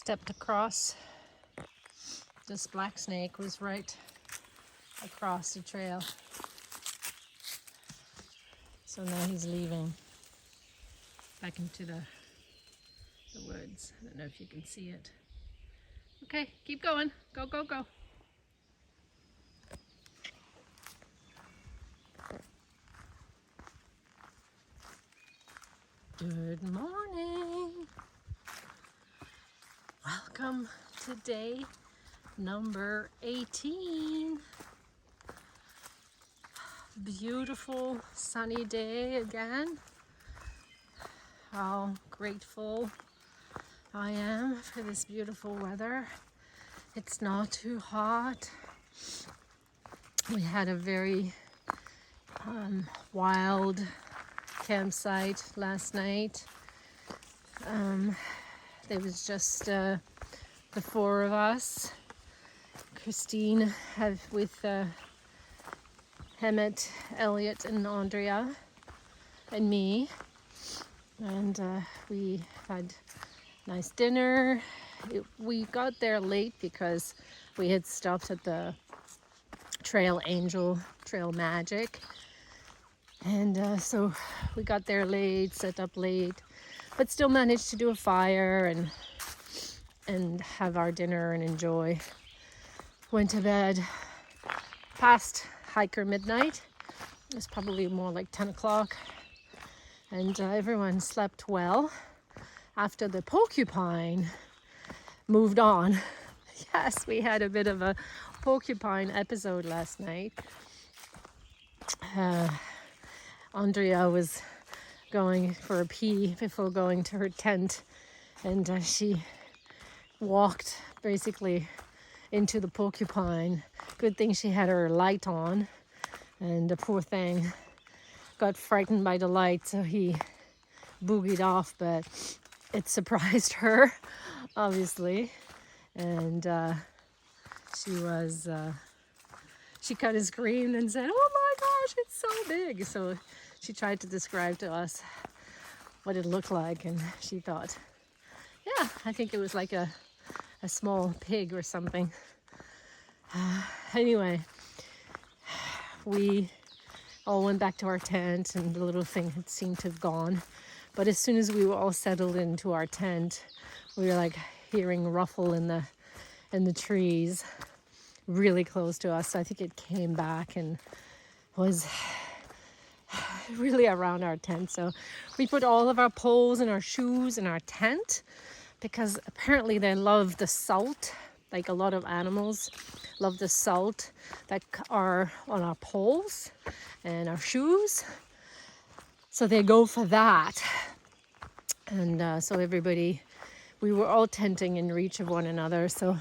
stepped across. This black snake was right across the trail. So now he's leaving back into the woods. I don't know if you can see it. Okay, keep going. Go, go, go. Good morning. Welcome to day number 18. Beautiful sunny day again. How grateful I am for this beautiful weather. It's not too hot. We had a very wild campsite last night. There was just the four of us. Christine with Emmett, Elliot, and Andrea, and me. And we had a nice dinner. We got there late because we had stopped at the Trail Magic. And so we got there late, set up late, but still managed to do a fire and have our dinner and enjoy. Went to bed past hiker midnight. It was probably more like 10 o'clock. And everyone slept well after the Porcupine moved on. Yes, we had a bit of a Porcupine episode last night. Andrea was going for a pee before going to her tent, and she walked basically into the Porcupine. Good thing she had her light on, and the poor thing got frightened by the light, so he boogied off, but it surprised her, obviously. And she kind of screamed and said, "Oh my gosh, it's so big." So she tried to describe to us what it looked like, and she thought, yeah, I think it was like a small pig or something. Anyway, we all went back to our tent, and the little thing had seemed to have gone. But as soon as we were all settled into our tent, we were like hearing ruffle in the trees really close to us. So I think it came back and was really around our tent. So we put all of our poles and our shoes in our tent, because apparently they love the salt. Like a lot of animals love the salt that are on our poles and our shoes. So they go for that. And so we were all tenting in reach of one another. So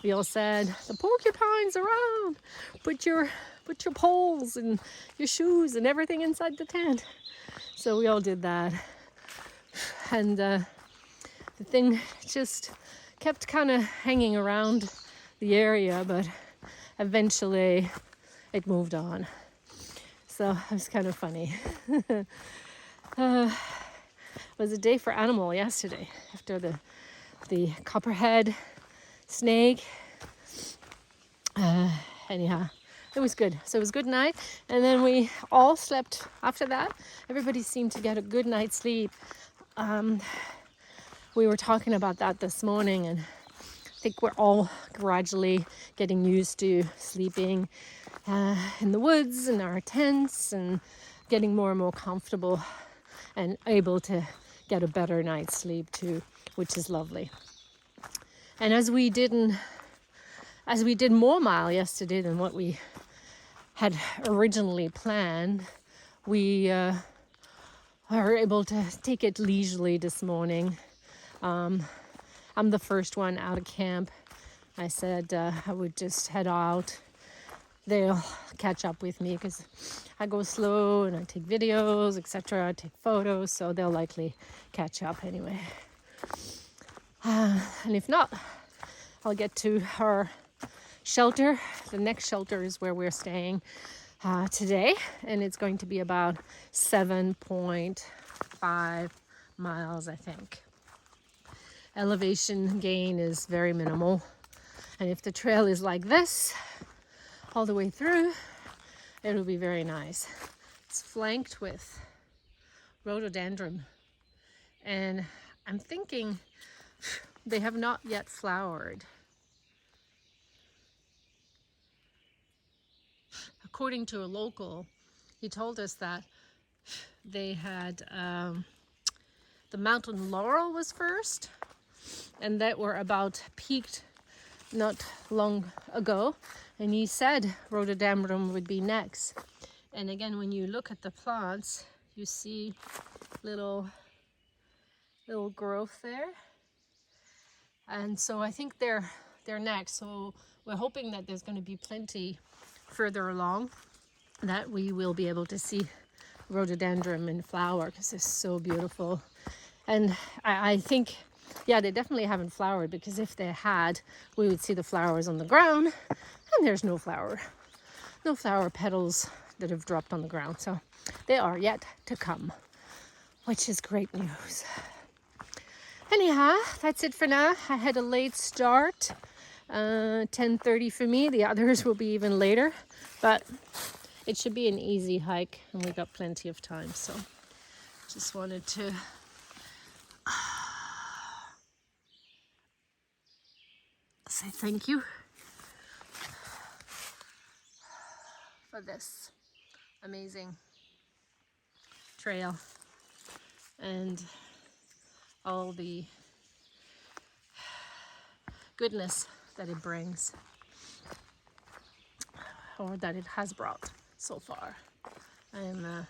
we all said, "The Porcupine's around. Put your poles and your shoes and everything inside the tent." So we all did that. And the thing just kept kind of hanging around the area, but eventually it moved on. So it was kind of funny. It was a day for animal yesterday after the copperhead snake. Anyhow, it was good. So it was a good night. And then we all slept after that. Everybody seemed to get a good night's sleep. We were talking about that this morning, and I think we're all gradually getting used to sleeping in the woods, in our tents, and getting more and more comfortable and able to get a better night's sleep too, which is lovely. And as we did more mile yesterday than what we had originally planned, we are able to take it leisurely this morning. I'm the first one out of camp. I said I would just head out. They'll catch up with me because I go slow and I take videos, etc. I take photos, so they'll likely catch up anyway. And if not, I'll get to our shelter. The next shelter is where we're staying today, and it's going to be about 7.5 miles, I think. elevation gain is very minimal. And if the trail is like this all the way through, it'll be very nice. It's flanked with rhododendron, and I'm thinking they have not yet flowered. According to a local, he told us that they had the mountain laurel was first, and that were about peaked not long ago, and he said rhododendron would be next. And again, when you look at the plants, you see little growth there, and so I think they're next. So we're hoping that there's going to be plenty further along that we will be able to see rhododendron in flower, because it's so beautiful. And I think, yeah, they definitely haven't flowered, because if they had, we would see the flowers on the ground, and there's no flower petals that have dropped on the ground. So they are yet to come, which is great news. Anyhow, that's it for now. I had a late start, 10:30 for me. The others will be even later, but it should be an easy hike, and we got plenty of time. So just wanted to say thank you for this amazing trail and all the goodness that it brings, or that it has brought so far. I am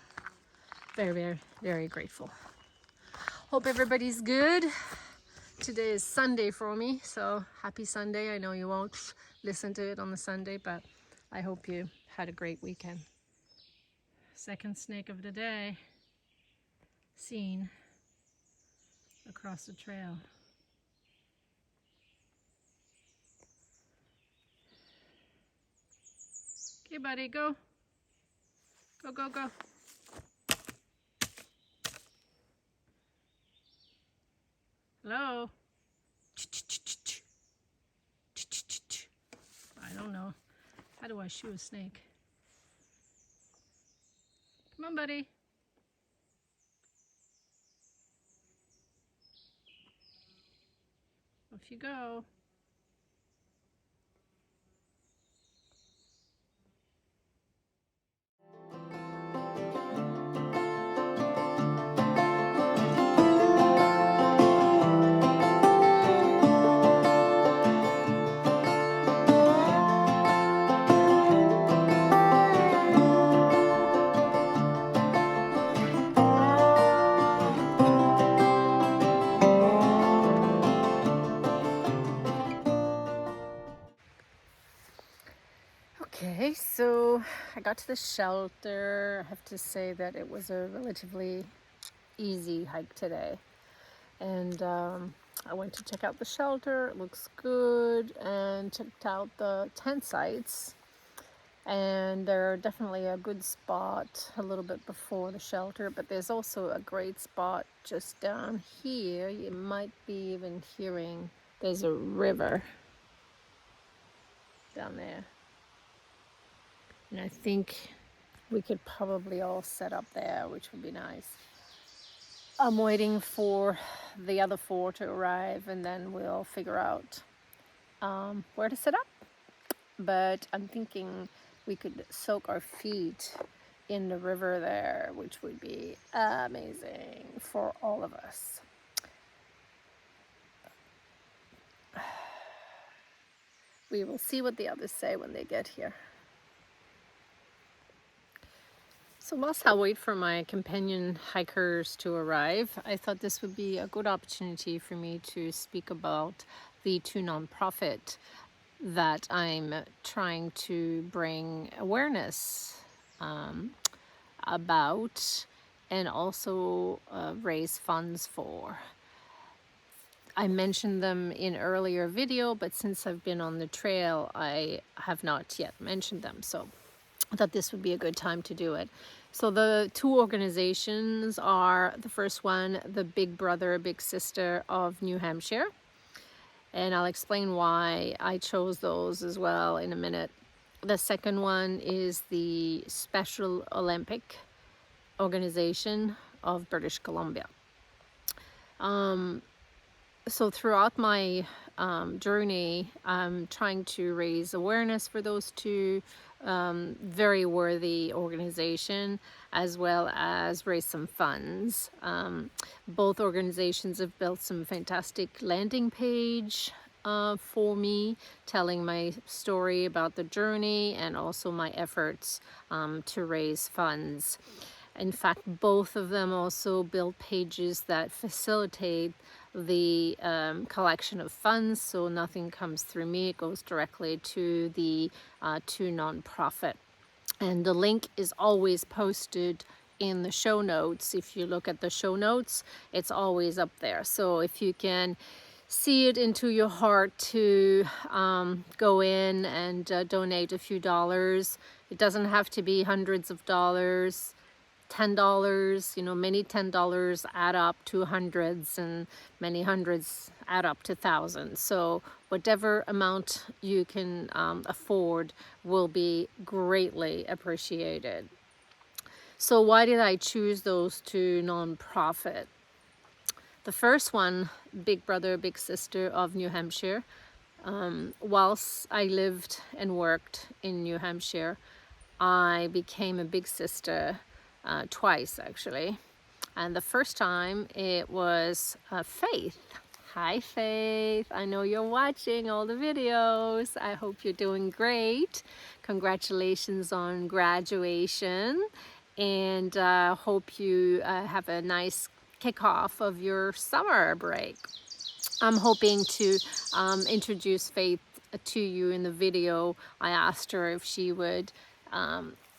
very, very, very grateful. Hope everybody's good. Today is Sunday for me, so happy Sunday. I know you won't listen to it on the Sunday, but I hope you had a great weekend. Second snake of the day seen across the trail. Okay, buddy, go. Go, go, go. Hello? I don't know. How do I shoo a snake? Come on, buddy. Off you go. Okay, so I got to the shelter. I have to say that it was a relatively easy hike today. And I went to check out the shelter. It looks good, and checked out the tent sites. And they're definitely a good spot a little bit before the shelter, but there's also a great spot just down here. You might be even hearing there's a river down there. And I think we could probably all set up there, which would be nice. I'm waiting for the other 4 to arrive, and then we'll figure out where to set up. But I'm thinking we could soak our feet in the river there, which would be amazing for all of us. We will see what the others say when they get here. So whilst I wait for my companion hikers to arrive, I thought this would be a good opportunity for me to speak about the 2 nonprofit that I'm trying to bring awareness about, and also raise funds for. I mentioned them in earlier video, but since I've been on the trail, I have not yet mentioned them. So I thought this would be a good time to do it. So the two organizations are, the first one, the Big Brother, Big Sister of New Hampshire. And I'll explain why I chose those as well in a minute. The second one is the Special Olympic Organization of British Columbia. So throughout my journey, I'm trying to raise awareness for those two very worthy organization, as well as raise some funds. Both organizations have built some fantastic landing page for me, telling my story about the journey and also my efforts to raise funds. In fact, both of them also build pages that facilitate the collection of funds, so nothing comes through me, it goes directly to the nonprofit. And the link is always posted in the show notes. If you look at the show notes, it's always up there. So if you can see it into your heart to go in and donate a few dollars, it doesn't have to be hundreds of dollars. $10, many $10 add up to hundreds, and many hundreds add up to thousands. So whatever amount you can afford will be greatly appreciated. So why did I choose those two nonprofit? The first one, Big Brother, Big Sister of New Hampshire. Whilst I lived and worked in New Hampshire, I became a big sister twice, actually. And the first time it was Faith. Hi, Faith. I know you're watching all the videos. I hope you're doing great. Congratulations on graduation, and hope you have a nice kickoff of your summer break. I'm hoping to introduce Faith to you in the video. I asked her if she would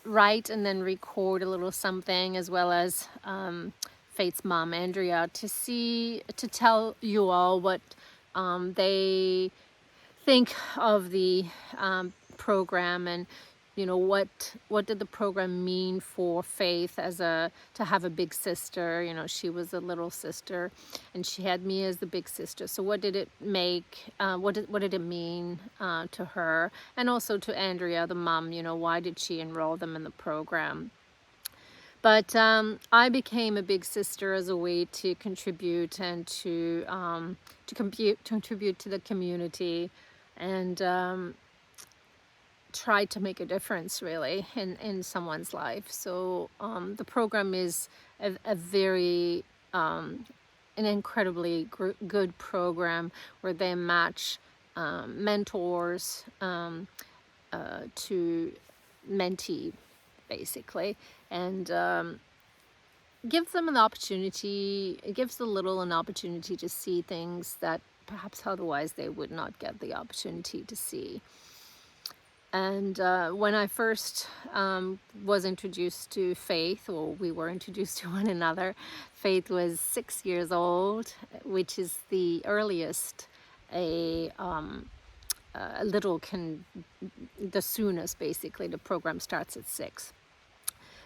write and then record a little something, as well as Faith's mom, Andrea, to tell you all what they think of the program, and what did the program mean for Faith to have a big sister. She was a little sister and she had me as the big sister. So what did it make, what did it mean to her, and also to Andrea, the mom? Why did she enroll them in the program? But I became a big sister as a way to contribute and to contribute to the community, and try to make a difference, really, in someone's life. So the program is a very an incredibly good program, where they match mentors to mentee, basically, and gives them an opportunity. It gives the little an opportunity to see things that perhaps otherwise they would not get the opportunity to see. And when I first was introduced to Faith, or we were introduced to one another, Faith was 6 years old, which is the earliest the soonest, basically. The program starts at 6.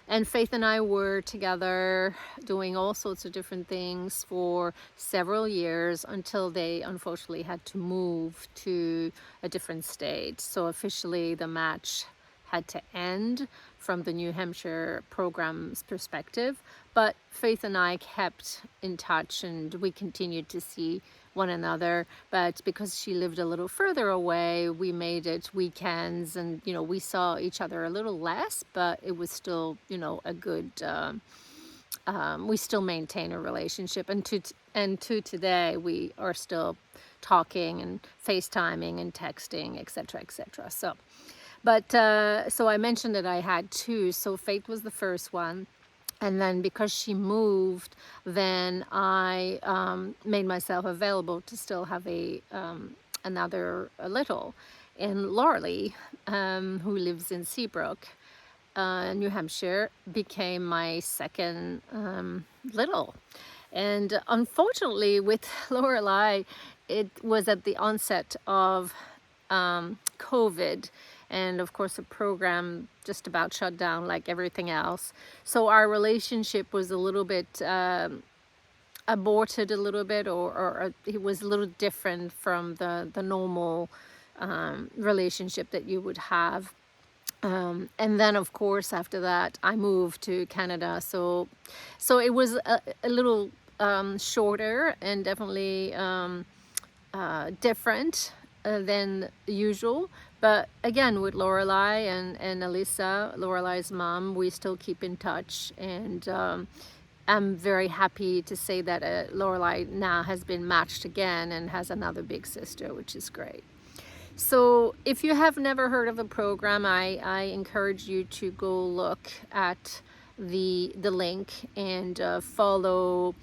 And Faith and I were together doing all sorts of different things for several years, until they unfortunately had to move to a different state. So officially the match had to end from the New Hampshire program's perspective. But Faith and I kept in touch, and we continued to see one another. But because she lived a little further away, we made it weekends, and we saw each other a little less, but it was still a good we still maintain a relationship, and to today we are still talking and FaceTiming and texting, etc., etc. So so I mentioned that I had two. So Faith was the first one. And then because she moved, then I made myself available to still have another little. And Lauralee, who lives in Seabrook, New Hampshire, became my second little. And unfortunately with Lorelei, it was at the onset of COVID, and of course the program just about shut down like everything else. So our relationship was a little bit aborted a little bit, or it was a little different from the normal relationship that you would have. And then of course after that I moved to Canada, so it was a little shorter and definitely different than usual. But again, with Lorelai and Alyssa, Lorelai's mom, we still keep in touch, and I'm very happy to say that Lorelai now has been matched again and has another big sister, which is great. So if you have never heard of the program, I encourage you to go look at the link and follow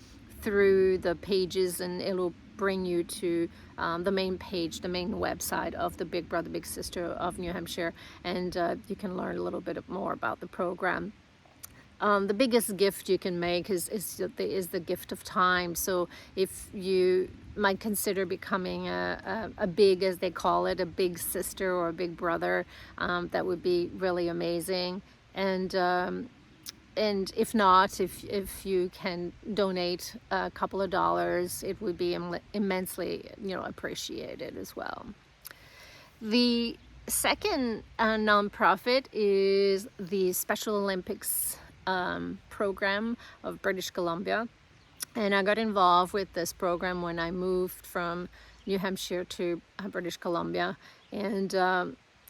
through the pages, and it'll bring you to the main page, the main website of the Big Brother Big Sister of New Hampshire, and you can learn a little bit more about the program. The biggest gift you can make is the gift of time. So if you might consider becoming a big, as they call it, a big sister or a big brother, that would be really amazing. And if not, if you can donate a couple of dollars, it would be immensely, appreciated as well. The second nonprofit is the Special Olympics program of British Columbia, and I got involved with this program when I moved from New Hampshire to British Columbia. And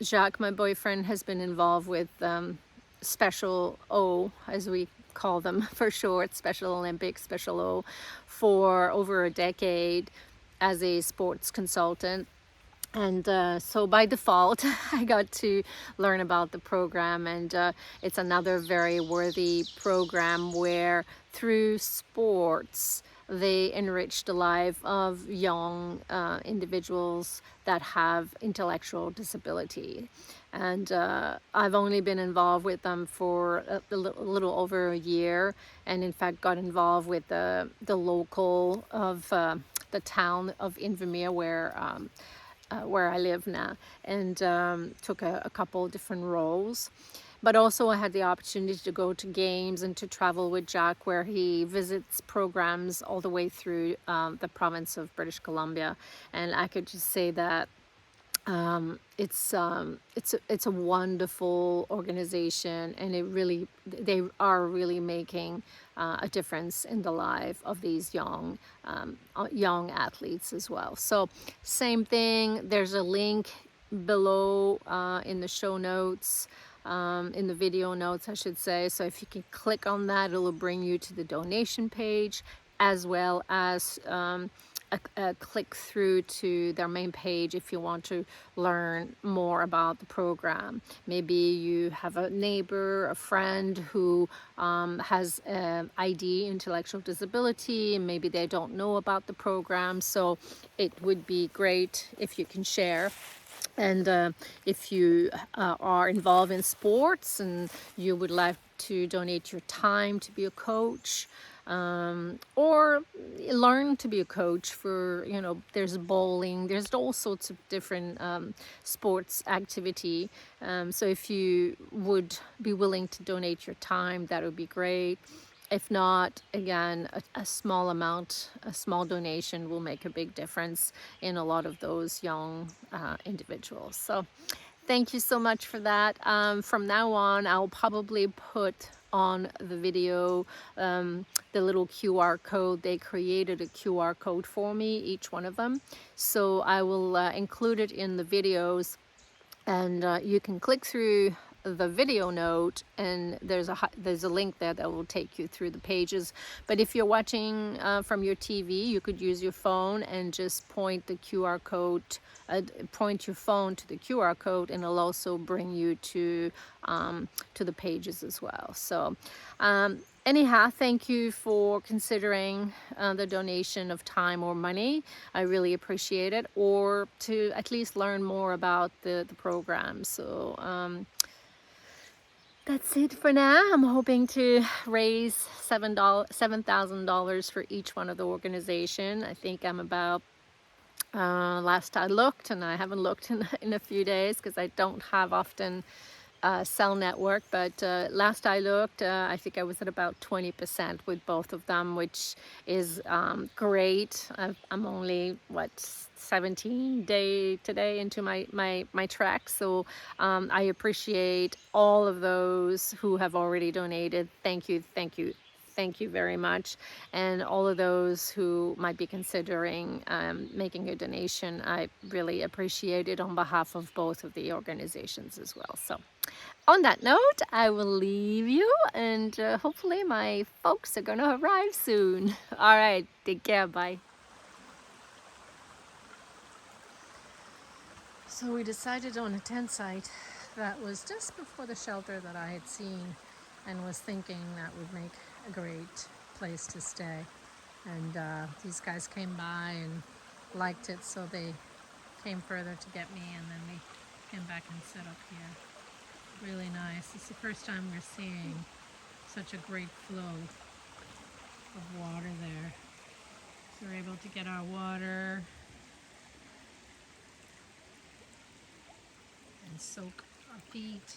Jacques, my boyfriend, has been involved with Special O, as we call them for short, Special Olympics, Special O, for over a decade as a sports consultant. And so by default, I got to learn about the program, and it's another very worthy program where through sports they enrich the life of young individuals that have intellectual disability. And I've only been involved with them for a little over a year, and in fact got involved with the local of the town of Invermere, where I live now, and took a couple different roles. But also I had the opportunity to go to games and to travel with Jack, where he visits programs all the way through the province of British Columbia. And I could just say that it's a wonderful organization, and they are really making a difference in the life of these young athletes as well. So same thing, there's a link below in the show notes, in the video notes I should say. So if you can click on that, it'll bring you to the donation page, as well as a click through to their main page if you want to learn more about the program. Maybe you have a neighbor, a friend who has ID, intellectual disability, and maybe they don't know about the program. So it would be great if you can share. And if you are involved in sports and you would like to donate your time to be a coach, or learn to be a coach for, there's bowling, there's all sorts of different sports activity. So if you would be willing to donate your time, that would be great. If not, again, a small amount, a small donation will make a big difference in a lot of those young individuals. So thank you so much for that. From now on, I'll probably put on the video the little QR code. They created a QR code for me, each one of them. So I will include it in the videos, and you can click through the video note, and there's a link there that will take you through the pages. But if you're watching from your TV, you could use your phone and just point the QR code, point your phone to the QR code, and it'll also bring you to the pages as well. So anyhow, thank you for considering the donation of time or money. I really appreciate it, or to at least learn more about the program. So that's it for now. I'm hoping to raise $7,000 for each one of the organization. I think I'm about Last I looked, and I haven't looked in a few days because I don't have often cell network, but last I looked, I think I was at about 20% with both of them, which is great. I'm only, what, 17 day today into my trek, so I appreciate all of those who have already donated. Thank you, thank you. Thank you very much. And all of those who might be considering making a donation, I really appreciate it on behalf of both of the organizations as well. So on that note, I will leave you, and hopefully my folks are going to arrive soon. All right, take care, bye. So we decided on a tent site that was just before the shelter that I had seen and was thinking that would make a great place to stay. And these guys came by and liked it, so they came further to get me, and then we came back and set up here. Really nice. It's the first time we're seeing such a great flow of water there. So we're able to get our water and soak our feet.